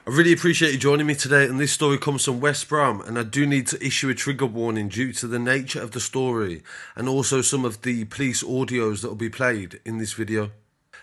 I really appreciate you joining me today, and this story comes from West Brom, and I do need to issue a trigger warning due to the nature of the story and also some of the police audios that will be played in this video.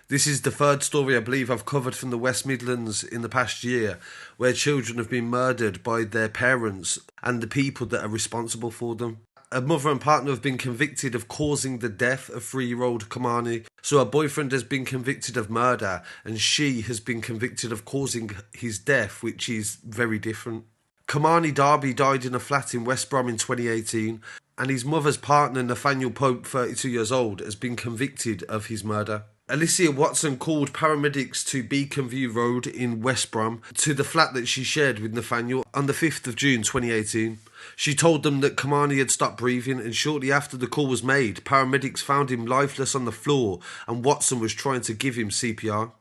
This is the third story I believe I've covered from the West Midlands in the past year, where children have been murdered by their parents and the people that are responsible for them. A mother and partner have been convicted of causing the death of 3-year-old Kemarni. So her boyfriend has been convicted of murder and she has been convicted of causing his death, which is very different. Kemarni Darby died in a flat in West Brom in 2018, and his mother's partner, Nathaniel Pope, 32 years old, has been convicted of his murder. Alicia Watson called paramedics to Beacon View Road in West Brom to the flat that she shared with Nathaniel on the 5th of June 2018. She told them that Kemarni had stopped breathing, and shortly after the call was made, paramedics found him lifeless on the floor and Watson was trying to give him CPR.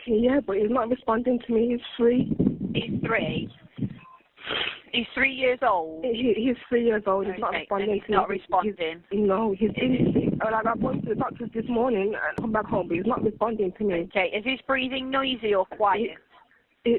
Yeah, but he's not responding to me. He's 3. He's 3? He's 3 years old? He's 3 years old. He's not responding to me. Not responding? No, he's been... I've gone to the doctors this morning and come back home, but he's not responding to me. Okay, is his breathing noisy or quiet? He's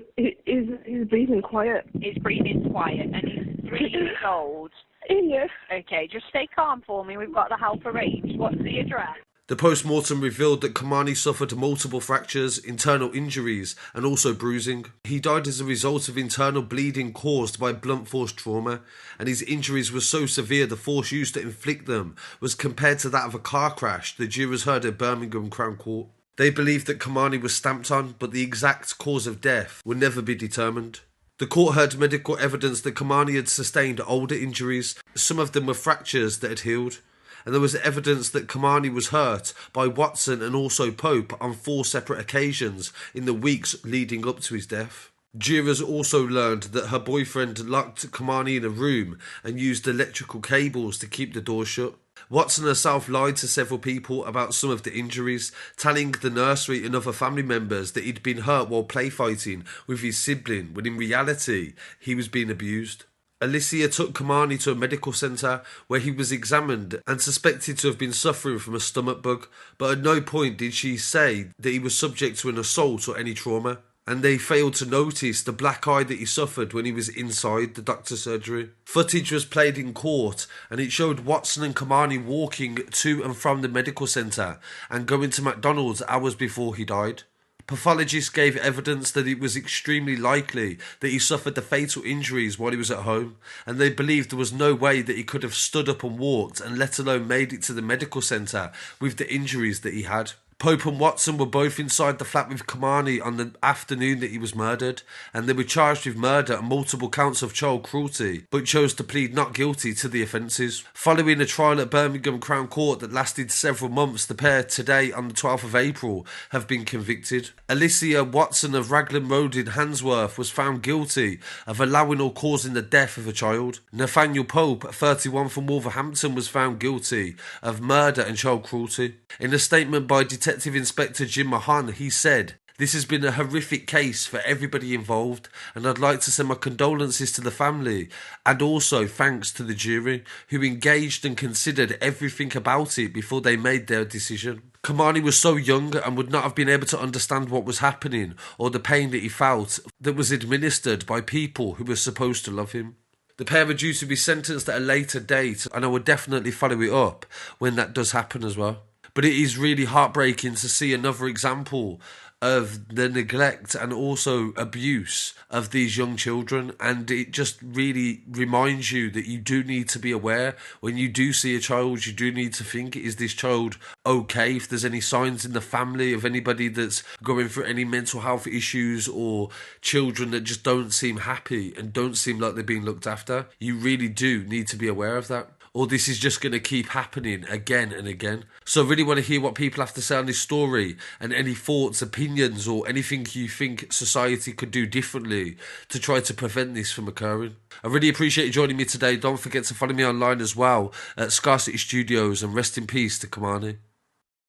breathing quiet. He's breathing quiet, and he's 3 years old? Yes. Okay, just stay calm for me. We've got the help arranged. What's the address? The post-mortem revealed that Kemarni suffered multiple fractures, internal injuries and also bruising. He died as a result of internal bleeding caused by blunt force trauma, and his injuries were so severe the force used to inflict them was compared to that of a car crash, the jurors heard at Birmingham Crown Court. They believed that Kemarni was stamped on, but the exact cause of death will never be determined. The court heard medical evidence that Kemarni had sustained older injuries. Some of them were fractures that had healed. And there was evidence that Kemarni was hurt by Watson and also Pope on 4 separate occasions in the weeks leading up to his death. Jurors also learned that her boyfriend locked Kemarni in a room and used electrical cables to keep the door shut. Watson herself lied to several people about some of the injuries, telling the nursery and other family members that he'd been hurt while play fighting with his sibling, when in reality he was being abused. Alicia took Kemarni to a medical centre where he was examined and suspected to have been suffering from a stomach bug, but at no point did she say that he was subject to an assault or any trauma, and they failed to notice the black eye that he suffered when he was inside the doctor's surgery. Footage was played in court and it showed Watson and Kemarni walking to and from the medical centre and going to McDonald's hours before he died. Pathologists gave evidence that it was extremely likely that he suffered the fatal injuries while he was at home, and they believed there was no way that he could have stood up and walked and let alone made it to the medical centre with the injuries that he had. Pope and Watson were both inside the flat with Kemarni on the afternoon that he was murdered, and they were charged with murder and multiple counts of child cruelty, but chose to plead not guilty to the offences. Following a trial at Birmingham Crown Court that lasted several months, the pair today, on the 12th of April, have been convicted. Alicia Watson of Raglan Road in Handsworth was found guilty of allowing or causing the death of a child. Nathaniel Pope, 31 from Wolverhampton, was found guilty of murder and child cruelty. In a statement by Detective Inspector Jim Mahon, he said, "This has been a horrific case for everybody involved, and I'd like to send my condolences to the family and also thanks to the jury who engaged and considered everything about it before they made their decision. Kemarni was so young and would not have been able to understand what was happening or the pain that he felt that was administered by people who were supposed to love him." The pair are due to be sentenced at a later date, and I will definitely follow it up when that does happen as well. But it is really heartbreaking to see another example of the neglect and also abuse of these young children, and it just really reminds you that you do need to be aware when you do see a child. You do need to think, is this child okay? If there's any signs in the family of anybody that's going through any mental health issues or children that just don't seem happy and don't seem like they're being looked after, you really do need to be aware of that, or this is just going to keep happening again and again. So I really want to hear what people have to say on this story, and any thoughts, opinions, or anything you think society could do differently to try to prevent this from occurring. I really appreciate you joining me today. Don't forget to follow me online as well at Scarcity Studios, and rest in peace to Kemarni.